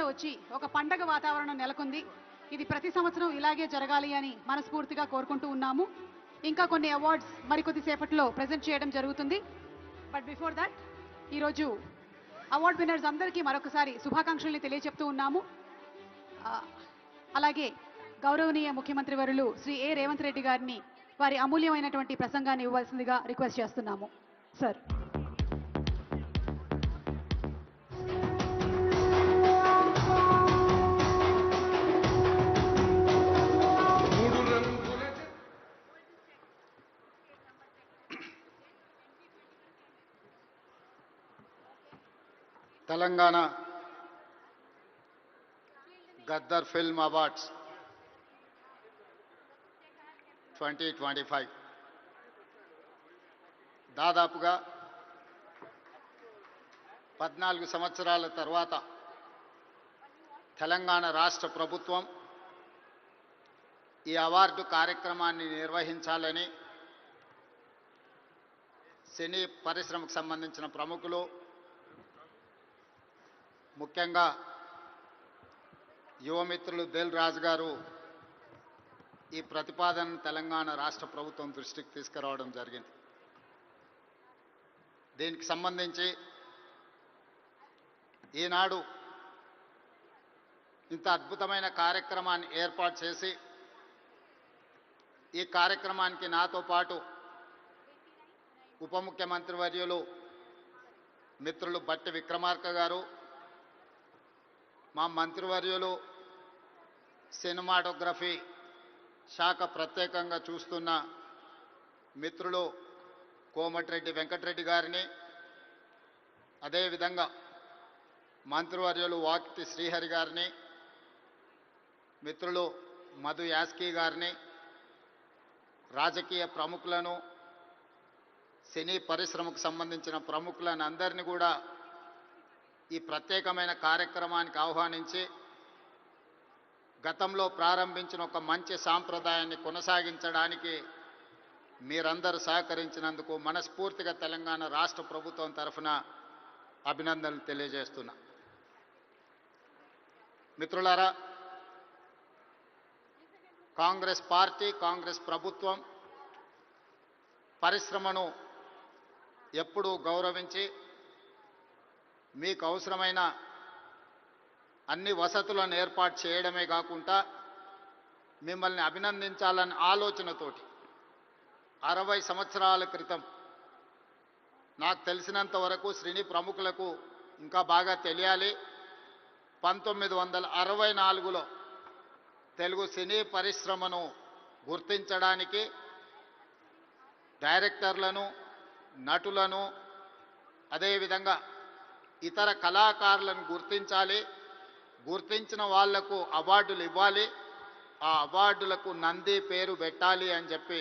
వచ్చి ఒక పండగ వాతావరణం నెలకొంది. ఇది ప్రతి సంవత్సరం ఇలాగే జరగాలి అని మనస్ఫూర్తిగా కోరుకుంటూ ఉన్నాము. ఇంకా కొన్ని అవార్డ్స్ మరికొద్ది సేపట్లో ప్రెజెంట్ చేయడం జరుగుతుంది. బట్ బిఫోర్ దట్ ఈరోజు అవార్డ్ విన్నర్స్ అందరికీ మరొకసారి శుభాకాంక్షల్ని తెలియజెప్తూ ఉన్నాము. అలాగే గౌరవనీయ ముఖ్యమంత్రి వర్యులు శ్రీ ఏ రేవంత్ రెడ్డి గారిని వారి అమూల్యమైనటువంటి ప్రసంగాన్ని ఇవ్వాల్సిందిగా రిక్వెస్ట్ చేస్తున్నాము. Sir. Telangana Gaddar film awards 2025 దాదాపుగా 14 సంవత్సరాల తర్వాత తెలంగాణ రాష్ట్ర ప్రభుత్వం ఈ అవార్డు కార్యక్రమాన్ని నిర్వహించాలని సినీ పరిశ్రమకు సంబంధించిన ప్రముఖులు, ముఖ్యంగా యువమిత్రులు దిల్ రాజు గారు ఈ ప్రతిపాదనను తెలంగాణ రాష్ట్ర ప్రభుత్వం దృష్టికి తీసుకురావడం జరిగింది. దీనికి సంబంధించి ఈనాడు ఇంత అద్భుతమైన కార్యక్రమాన్ని ఏర్పాటు చేసి ఈ కార్యక్రమానికి నాతో పాటు ఉప ముఖ్యమంత్రి వర్యులు మిత్రులు బట్టి విక్రమార్క గారు, మా మంత్రివర్యులు సినిమాటోగ్రఫీ శాఖ ప్రత్యేకంగా చూస్తున్న మిత్రులు కోమటిరెడ్డి వెంకటరెడ్డి గారిని, అదేవిధంగా మంత్రివర్యులు వాకిటి శ్రీహరి గారిని, మిత్రులు మధు యాస్కీ గారిని, రాజకీయ ప్రముఖులను, సినీ పరిశ్రమకు సంబంధించిన ప్రముఖులను అందరినీ కూడా ఈ ప్రత్యేకమైన కార్యక్రమానికి ఆహ్వానించి గతంలో ప్రారంభించిన ఒక మంచి సాంప్రదాయాన్ని కొనసాగించడానికి మీరందరూ సహకరించినందుకు మనస్ఫూర్తిగా తెలంగాణ రాష్ట్ర ప్రభుత్వం తరఫున అభినందనలు తెలియజేస్తున్నా. మిత్రులారా, కాంగ్రెస్ పార్టీ, కాంగ్రెస్ ప్రభుత్వం పరిశ్రమను ఎప్పుడూ గౌరవించి మీకు అవసరమైన అన్ని వసతులను ఏర్పాటు చేయడమే కాకుండా మిమ్మల్ని అభినందించాలన్న ఆలోచనతోటి 60 సంవత్సరాల క్రితం, నాకు తెలిసినంత వరకు సినీ ప్రముఖులకు ఇంకా బాగా తెలియాలి, 1964లో తెలుగు సినీ పరిశ్రమను గుర్తించడానికి డైరెక్టర్లను, నటులను, అదేవిధంగా ఇతర కళాకారులను గుర్తించాలి, గుర్తించిన వాళ్లకు అవార్డులు ఇవ్వాలి, ఆ అవార్డులకు నంది పేరు పెట్టాలి అని చెప్పి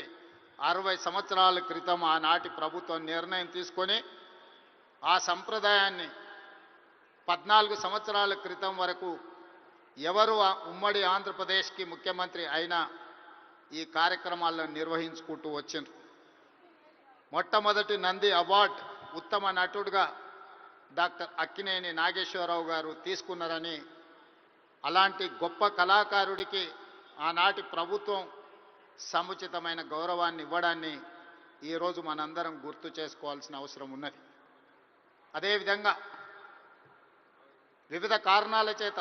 60 సంవత్సరాల క్రితం ఆనాటి ప్రభుత్వం నిర్ణయం తీసుకొని ఆ సంప్రదాయాన్ని 14 సంవత్సరాల క్రితం వరకు ఎవరు ఉమ్మడి ఆంధ్రప్రదేశ్కి ముఖ్యమంత్రి అయినా ఈ కార్యక్రమాలను నిర్వహించుకుంటూ వచ్చిండ్రు. మొట్టమొదటి నంది అవార్డు ఉత్తమ నటుడుగా డాక్టర్ అక్కినేని నాగేశ్వరరావు గారు తీసుకున్నారని, అలాంటి గొప్ప కళాకారుడికి ఆనాటి ప్రభుత్వం సముచితమైన గౌరవాన్ని ఇవ్వడాన్ని ఈరోజు మనందరం గుర్తు చేసుకోవాల్సిన అవసరం ఉన్నది. అదేవిధంగా వివిధ కారణాల చేత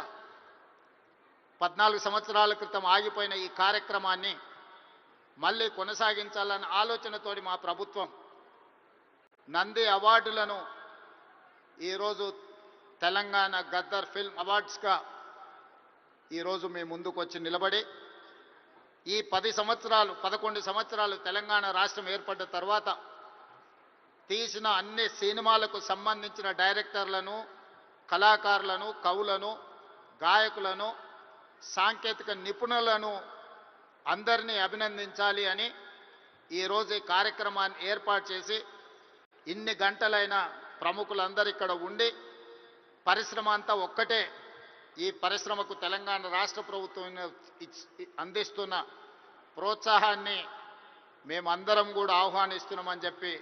14 సంవత్సరాల క్రితం ఆగిపోయిన ఈ కార్యక్రమాన్ని మళ్ళీ కొనసాగించాలన్న ఆలోచనతోటి మా ప్రభుత్వం నంది అవార్డులను ఈరోజు తెలంగాణ గద్దర్ ఫిల్మ్ అవార్డ్స్గా ఈరోజు మీ ముందుకు వచ్చి నిలబడి ఈ 11 సంవత్సరాలు తెలంగాణ రాష్ట్రం ఏర్పడ్డ తర్వాత తీసిన అన్ని సినిమాలకు సంబంధించిన డైరెక్టర్లను, కళాకారులను, కవులను, గాయకులను, సాంకేతిక నిపుణులను అందరినీ అభినందించాలి అని ఈరోజు ఈ కార్యక్రమాన్ని ఏర్పాటు చేసి ఇన్ని గంటలైన ప్రముఖులందరూ ఇక్కడ ఉండి పరిశ్రమ అంతా ఒక్కటే, ఈ పరిశ్రమకు తెలంగాణ రాష్ట్ర ప్రభుత్వం అందిస్తున్న ప్రోత్సాహాన్ని మేమందరం కూడా ఆహ్వానిస్తున్నామని చెప్పి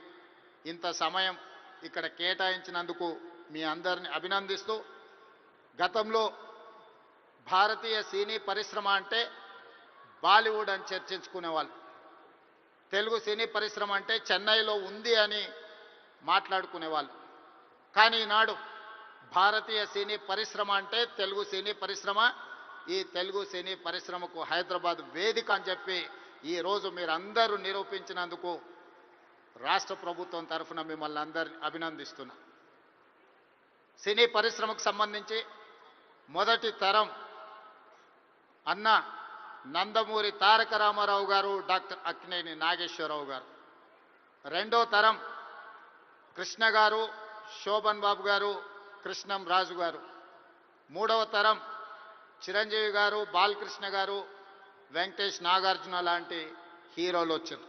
ఇంత సమయం ఇక్కడ కేటాయించినందుకు మీ అందరిని అభినందిస్తూ, గతంలో భారతీయ సినీ పరిశ్రమ అంటే బాలీవుడ్ అని చర్చించుకునేవాళ్ళు. తెలుగు సినీ పరిశ్రమ అంటే చెన్నైలో ఉంది అని మాట్లాడుకునేవాళ్ళు. కానీ ఈనాడు భారతీయ సినీ పరిశ్రమ అంటే తెలుగు సినీ పరిశ్రమ. ఈ తెలుగు సినీ పరిశ్రమకు హైదరాబాద్ వేదిక అని చెప్పి ఈరోజు మీరందరూ నిరూపించినందుకు రాష్ట్ర ప్రభుత్వం తరఫున మిమ్మల్ని అందరినీ అభినందిస్తున్నా. సినీ పరిశ్రమకు సంబంధించి మొదటి తరం అన్న నందమూరి తారక రామారావు గారు, డాక్టర్ అక్కినేని నాగేశ్వరరావు గారు. రెండో తరం కృష్ణ గారు, శోభన్ బాబు గారు, కృష్ణం రాజు గారు. మూడవ తరం చిరంజీవి గారు, బాలకృష్ణ గారు, వెంకటేష్, నాగార్జున లాంటి హీరోలు వచ్చారు.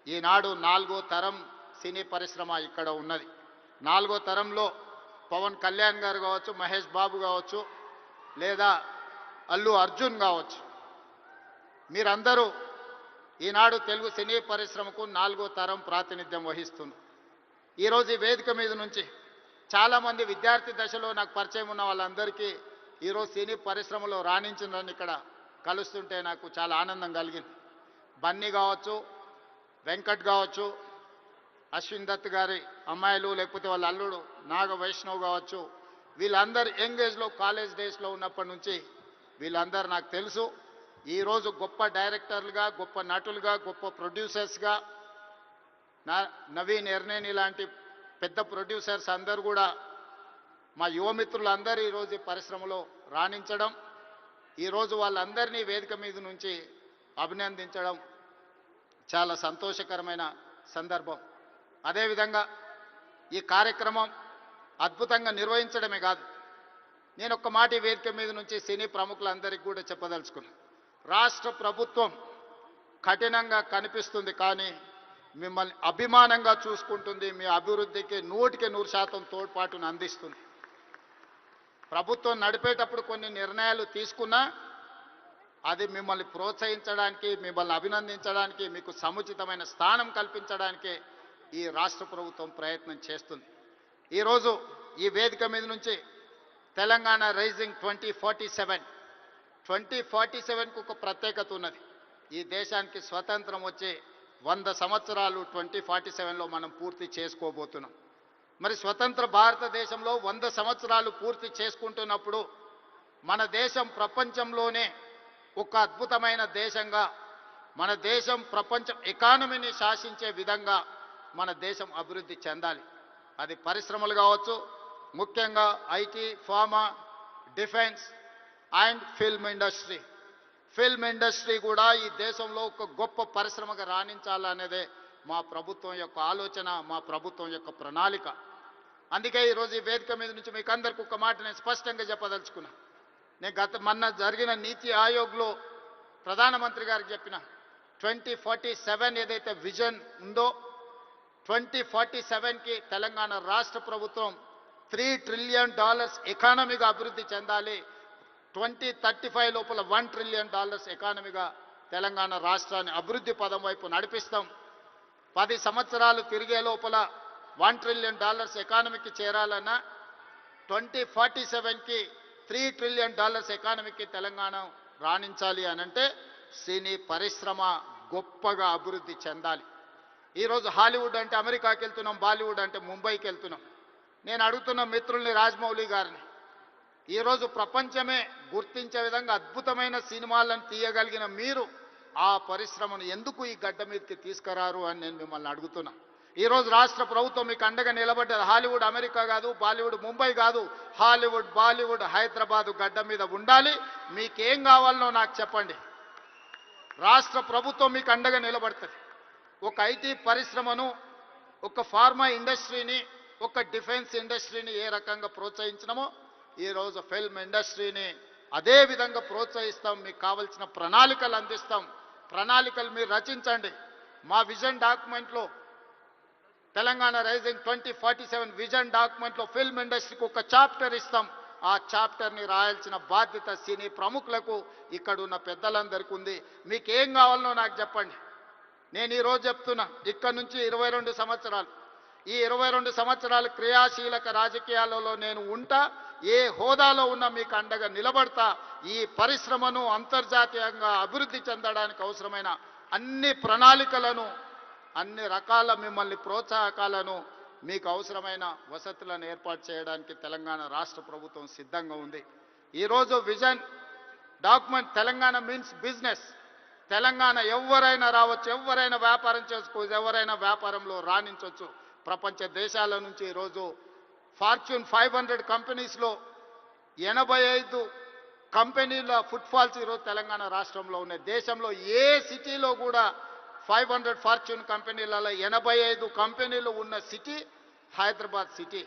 ఈనాడు నాలుగో తరం సినీ పరిశ్రమ ఇక్కడ ఉన్నది. నాలుగో తరంలో పవన్ కళ్యాణ్ గారు కావచ్చు, మహేష్ బాబు కావచ్చు, లేదా అల్లు అర్జున్ కావచ్చు. మీరందరూ ఈనాడు తెలుగు సినీ పరిశ్రమకు నాలుగో తరం ప్రాతినిధ్యం వహిస్తున్నారు. ఈరోజు ఈ వేదిక మీద నుంచి చాలామంది విద్యార్థి దశలో నాకు పరిచయం ఉన్న వాళ్ళందరికీ ఈరోజు సినీ పరిశ్రమలో రాణించిందని ఇక్కడ కలుస్తుంటే నాకు చాలా ఆనందం కలిగింది. బన్నీ కావచ్చు, వెంకట్ కావచ్చు, అశ్విన్ దత్ గారి అమ్మాయిలు, లేకపోతే వాళ్ళ అల్లుడు నాగ వైష్ణవ్ కావచ్చు, వీళ్ళందరూ యంగ్ ఏజ్లో కాలేజ్ డేస్లో ఉన్నప్పటి నుంచి వీళ్ళందరూ నాకు తెలుసు. ఈరోజు గొప్ప డైరెక్టర్లుగా, గొప్ప నటులుగా, గొప్ప ప్రొడ్యూసర్స్గా నవీన్ ఎర్నేని లాంటి పెద్ద ప్రొడ్యూసర్స్ అందరూ కూడా మా యువమిత్రులందరూ ఈరోజు ఈ పరిశ్రమలో రాణించడం, ఈరోజు వాళ్ళందరినీ వేదిక మీద నుంచి అభినందించడం చాలా సంతోషకరమైన సందర్భం. అదేవిధంగా ఈ కార్యక్రమం అద్భుతంగా నిర్వహించడమే కాదు, నేను ఒక్క మాట ఈ వేదిక మీద నుంచి సినీ ప్రముఖులందరికీ కూడా చెప్పదలుచుకున్నాను. రాష్ట్ర ప్రభుత్వం కఠినంగా కనిపిస్తుంది, కానీ మిమ్మల్ని అభిమానంగా చూసుకుంటుంది. మీ అభివృద్ధికి 100% తోడ్పాటును అందిస్తుంది. ప్రభుత్వం నడిపేటప్పుడు కొన్ని నిర్ణయాలు తీసుకున్నా అది మిమ్మల్ని ప్రోత్సహించడానికి, మిమ్మల్ని అభినందించడానికి, మీకు సముచితమైన స్థానం కల్పించడానికి ఈ రాష్ట్ర ప్రభుత్వం ప్రయత్నం చేస్తుంది. ఈరోజు ఈ వేదిక మీద నుంచి తెలంగాణ రైజింగ్ 2047కు ఒక ప్రత్యేకత ఉన్నది. ఈ దేశానికి స్వతంత్రం వచ్చి 100 సంవత్సరాలు 2047లో మనం పూర్తి చేసుకోబోతున్నాం. మరి స్వతంత్ర భారతదేశంలో 100 సంవత్సరాలు పూర్తి చేసుకుంటున్నప్పుడు మన దేశం ప్రపంచంలోనే ఒక అద్భుతమైన దేశంగా, మన దేశం ప్రపంచం ఎకానమీని శాసించే విధంగా మన దేశం అభివృద్ధి చెందాలి. అది పరిశ్రమలు కావచ్చు, ముఖ్యంగా IT, pharma, defence and film industry. Film industry కూడా ఈ దేశంలో ఒక గొప్ప పరిశ్రమగా రాణించాలనేదే మా ప్రభుత్వం యొక్క ఆలోచన, మా ప్రభుత్వం యొక్క ప్రణాళిక. అందుకే ఈరోజు ఈ వేదిక మీద నుంచి మీకు అందరికీ ఒక మాట నేను స్పష్టంగా చెప్పదలుచుకున్నా. నేను మొన్న జరిగిన నీతి ఆయోగ్లో ప్రధానమంత్రి గారికి చెప్పిన 2047 ఏదైతే విజన్ ఉందో 2047కి తెలంగాణ రాష్ట్ర ప్రభుత్వం $3 ట్రిలియన్ ఎకానమీగా అభివృద్ధి చెందాలి. 2035 లోపల $1 ట్రిలియన్ ఎకానమీగా తెలంగాణ రాష్ట్రాన్ని అభివృద్ధి పదం వైపు నడిపిస్తాం. 10 సంవత్సరాలు తిరిగే లోపల $1 ట్రిలియన్ ఎకానమీకి చేరాలన్నా 2047కి $3 ట్రిలియన్ ఎకానమీకి తెలంగాణ రాణించాలి అనంటే సినీ పరిశ్రమ గొప్పగా అభివృద్ధి చెందాలి. ఈరోజు హాలీవుడ్ అంటే అమెరికాకి వెళ్తున్నాం, బాలీవుడ్ అంటే ముంబైకి వెళ్తున్నాం. నేను అడుగుతున్న మిత్రుల్ని, రాజమౌళి గారిని, ఈరోజు ప్రపంచమే గుర్తించే విధంగా అద్భుతమైన సినిమాలను తీయగలిగిన మీరు ఆ పరిశ్రమను ఎందుకు ఈ గడ్డ మీదకి తీసుకురారు అని నేను మిమ్మల్ని అడుగుతున్నా. ఈరోజు రాష్ట్ర ప్రభుత్వం మీకు అండగా నిలబడ్డది. హాలీవుడ్ అమెరికా కాదు, బాలీవుడ్ ముంబై కాదు, హాలీవుడ్ బాలీవుడ్ హైదరాబాద్ గడ్డ మీద ఉండాలి. మీకేం కావాలనో నాకు చెప్పండి, రాష్ట్ర ప్రభుత్వం మీకు అండగా నిలబడుతుంది. ఒక ఐటీ పరిశ్రమను, ఒక ఫార్మా ఇండస్ట్రీని, ఒక డిఫెన్స్ ఇండస్ట్రీని ఏ రకంగా ప్రోత్సహించినామో ఈరోజు ఫిల్మ్ ఇండస్ట్రీని అదే విధంగా ప్రోత్సహిస్తాం. మీకు కావాల్సిన ప్రణాళికలు అందిస్తాం. ప్రణాళికలు మీరు రచించండి. మా విజన్ డాక్యుమెంట్లో, తెలంగాణ రైజింగ్ 2047 విజన్ డాక్యుమెంట్లో ఫిల్మ్ ఇండస్ట్రీకి ఒక చాప్టర్ ఇస్తాం. ఆ చాప్టర్ని రాయాల్సిన బాధ్యత సినీ ప్రముఖులకు, ఇక్కడ ఉన్న పెద్దలందరికీ ఉంది. మీకేం కావాలనో నాకు చెప్పండి. నేను ఈరోజు చెప్తున్నా, ఇక్కడ నుంచి 22 సంవత్సరాలు, ఈ 22 సంవత్సరాలు క్రియాశీలక రాజకీయాలలో నేను ఉంటా. ఏ హోదాలో ఉన్నా మీకు అండగా నిలబడతా. ఈ పరిశ్రమను అంతర్జాతీయంగా అభివృద్ధి చెందడానికి అవసరమైన అన్ని ప్రణాళికలను, అన్ని రకాల మిమ్మల్ని ప్రోత్సాహకాలను, మీకు అవసరమైన వసతులను ఏర్పాటు చేయడానికి తెలంగాణ రాష్ట్ర ప్రభుత్వం సిద్ధంగా ఉంది. ఈరోజు vision document Telangana means business. Telangana ఎవరైనా రావచ్చు, ఎవరైనా వ్యాపారం చేసుకోవచ్చు, ఎవరైనా వ్యాపారంలో రాణించవచ్చు. ప్రపంచ దేశాల నుంచి ఈరోజు ఫార్చ్యూన్ 500 కంపెనీస్లో 85 కంపెనీల ఫుట్ఫాల్స్ ఈరోజు తెలంగాణ రాష్ట్రంలో ఉన్నాయి. దేశంలో ఏ సిటీలో కూడా 500 ఫార్చ్యూన్ కంపెనీలలో 85 కంపెనీలు ఉన్న సిటీ హైదరాబాద్ సిటీ.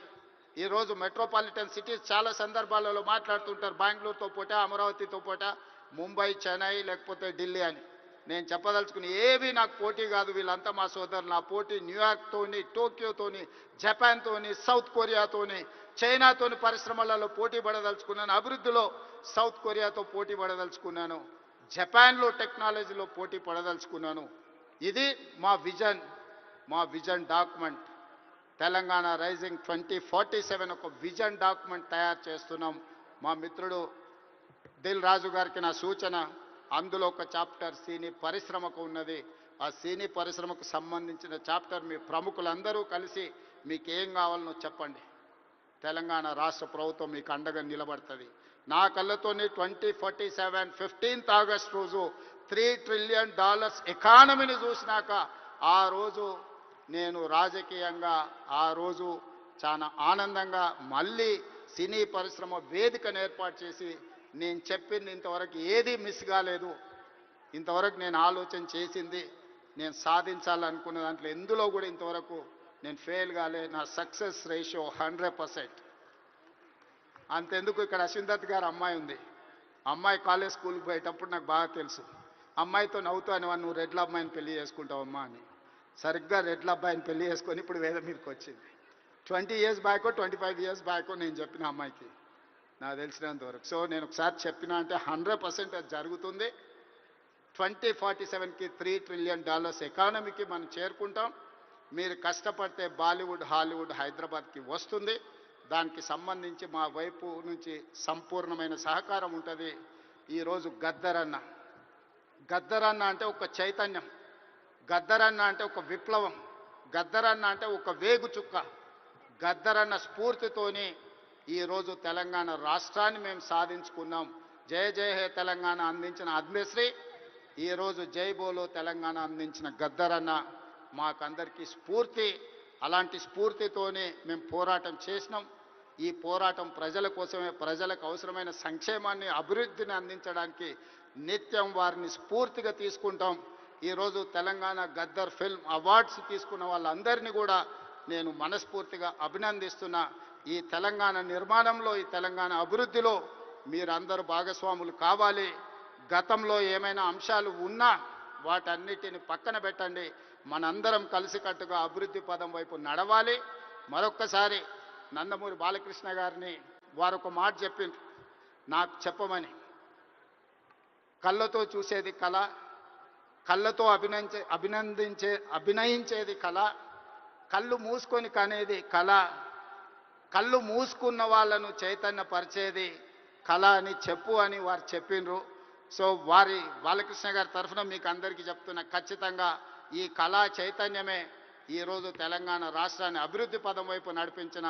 ఈరోజు మెట్రోపాలిటన్ సిటీస్ చాలా సందర్భాలలో మాట్లాడుతుంటారు, బెంగళూరుతో పోటా, అమరావతితో పోటా, ముంబై, చెన్నై, లేకపోతే ఢిల్లీ అని. నేను చెప్పదలుచుకుని ఏవి నాకు పోటీ కాదు, వీళ్ళంతా మా సోదరులు. నా పోటీ న్యూయార్క్తోని, టోక్యోతోని, జపాన్తోని, సౌత్ కొరియాతోని, చైనాతోని పరిశ్రమలలో పోటీ పడదలుచుకున్నాను. అభివృద్ధిలో సౌత్ కొరియాతో పోటీ పడదలుచుకున్నాను. జపాన్లో టెక్నాలజీలో పోటీ పడదలుచుకున్నాను. ఇది మా విజన్ డాక్యుమెంట్. తెలంగాణ రైజింగ్ 2047 ఒక విజన్ డాక్యుమెంట్ తయారు చేస్తున్నాం. మా మిత్రుడు దిల్ రాజు గారికి నా సూచన, అందులో ఒక చాప్టర్ సినీ పరిశ్రమకు ఉన్నది. ఆ సినీ పరిశ్రమకు సంబంధించిన చాప్టర్ మీ ప్రముఖులందరూ కలిసి మీకు ఏం కావాలనో చెప్పండి. తెలంగాణ రాష్ట్ర ప్రభుత్వం మీకు అండగా నిలబడుతుంది. నా కళ్ళతోని 2047 15th ఆగస్ట్ రోజు $3 trillion ఎకానమీని చూసినాక ఆ రోజు నేను రాజకీయంగా ఆ రోజు చాలా ఆనందంగా మళ్ళీ సినీ పరిశ్రమ వేదికను ఏర్పాటు చేసి నేను చెప్పింది ఇంతవరకు ఏది మిస్ కాలేదు. ఇంతవరకు నేను ఆలోచన చేసింది, నేను సాధించాలనుకున్న దాంట్లో ఎందులో కూడా ఇంతవరకు నేను ఫెయిల్ కాలే. నా సక్సెస్ రేషియో 100%. అంతెందుకు, ఇక్కడ అశ్విందత్ గారు అమ్మాయి ఉంది. అమ్మాయి కాలేజ్ స్కూల్కి పోయేటప్పుడు నాకు బాగా తెలుసు. అమ్మాయితో నవ్వుతాను, నువ్వు రెడ్ల అమ్మాయిని పెళ్లి చేసుకుంటావమ్మా అని. సరిగ్గా రెడ్ల అబ్బాయిని పెళ్లి చేసుకొని ఇప్పుడు వేద మీదకి వచ్చింది. 20 years బ్యాకో 25 years బ్యాకో నేను చెప్పిన అమ్మాయికి, నాకు తెలిసినంత వరకు. సో నేను ఒకసారి చెప్పిన అంటే 100% అది జరుగుతుంది. 2047కి $3 trillion ఎకానమీకి మనం చేరుకుంటాం. మీరు కష్టపడితే బాలీవుడ్, హాలీవుడ్ హైదరాబాద్కి వస్తుంది. దానికి సంబంధించి మా వైపు నుంచి సంపూర్ణమైన సహకారం ఉంటుంది. ఈరోజు గద్దరన్న అంటే ఒక చైతన్యం, గద్దరన్న అంటే ఒక విప్లవం, గద్దరన్న అంటే ఒక వేగు చుక్క. గద్దరన్న స్ఫూర్తితోని ఈరోజు తెలంగాణ రాష్ట్రాన్ని మేము సాధించుకున్నాం. జయ జయ హే తెలంగాణ అందించిన అద్మశ్రీ, ఈరోజు జై బోలో తెలంగాణ అందించిన గద్దరన్న మాకందరికీ స్ఫూర్తి. అలాంటి స్ఫూర్తితోనే మేము పోరాటం చేసినాం. ఈ పోరాటం ప్రజల కోసమే, ప్రజలకు అవసరమైన సంక్షేమాన్ని, అభివృద్ధిని అందించడానికి నిత్యం వారిని స్ఫూర్తిగా తీసుకుంటాం. ఈరోజు తెలంగాణ గద్దర్ ఫిల్మ్ అవార్డ్స్ తీసుకున్న వాళ్ళందరినీ కూడా నేను మనస్ఫూర్తిగా అభినందిస్తున్నా. ఈ తెలంగాణ నిర్మాణంలో, ఈ తెలంగాణ అభివృద్ధిలో మీరందరూ భాగస్వాములు కావాలి. గతంలో ఏమైనా అంశాలు ఉన్నా వాటన్నిటిని పక్కన పెట్టండి. మనందరం కలిసికట్టుగా అభివృద్ధి పదం వైపు నడవాలి. మరొక్కసారి నందమూరి బాలకృష్ణ గారిని వారు ఒక మాట చెప్పిండ్రు నాకు చెప్పమని. కళ్ళతో చూసేది కళ, కళ్ళతో అభినయించేది కళ, కళ్ళు మూసుకొని కనేది కళ, కళ్ళు మూసుకున్న వాళ్ళను చైతన్యపరిచేది కళ అని చెప్పు అని వారు చెప్పిండ్రు. సో వారి బాలకృష్ణ గారి తరఫున మీకు అందరికీ చెప్తున్నా, ఖచ్చితంగా ఈ కళా చైతన్యమే ఈరోజు తెలంగాణ రాష్ట్రాన్ని అభివృద్ధి పదం వైపు నడిపించిన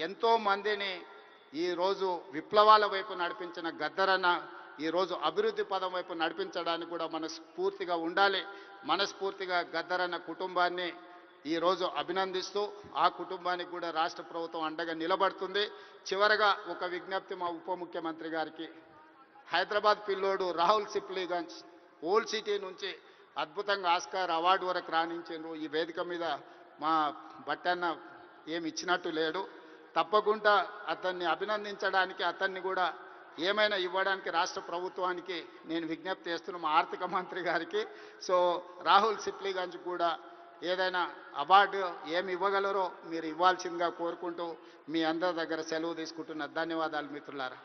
ఎంతోమందిని, ఈరోజు విప్లవాల వైపు నడిపించిన గద్దరన్న ఈరోజు అభివృద్ధి పదం వైపు నడిపించడానికి కూడా మనస్ఫూర్తిగా ఉండాలి. మనస్ఫూర్తిగా గద్దరన్న కుటుంబాన్ని ఈరోజు అభినందిస్తూ ఆ కుటుంబానికి కూడా రాష్ట్ర ప్రభుత్వం అండగా నిలబడుతుంది. చివరగా ఒక విజ్ఞప్తి మా ఉప ముఖ్యమంత్రి గారికి. హైదరాబాద్ పిల్లోడు రాహుల్ సిప్లీగంజ్ ఓల్డ్ సిటీ నుంచి అద్భుతంగా ఆస్కార్ అవార్డు వరకు రాణించారు. ఈ వేదిక మీద మా బట్టన్న ఏమి ఇచ్చినట్టు లేడు. తప్పకుండా అతన్ని అభినందించడానికి, అతన్ని కూడా ఏమైనా ఇవ్వడానికి రాష్ట్ర ప్రభుత్వానికి నేను విజ్ఞప్తి చేస్తున్నాను, మా ఆర్థిక మంత్రి గారికి. సో రాహుల్ సిప్లీగంజ్ కూడా ఏదైనా అవార్డు ఏమి ఇవ్వగలరో మీరు ఇవ్వాల్సిందిగా కోరుకుంటూ మీ అందరి దగ్గర సెలవు తీసుకుంటున్న. ధన్యవాదాలు మిత్రులారా.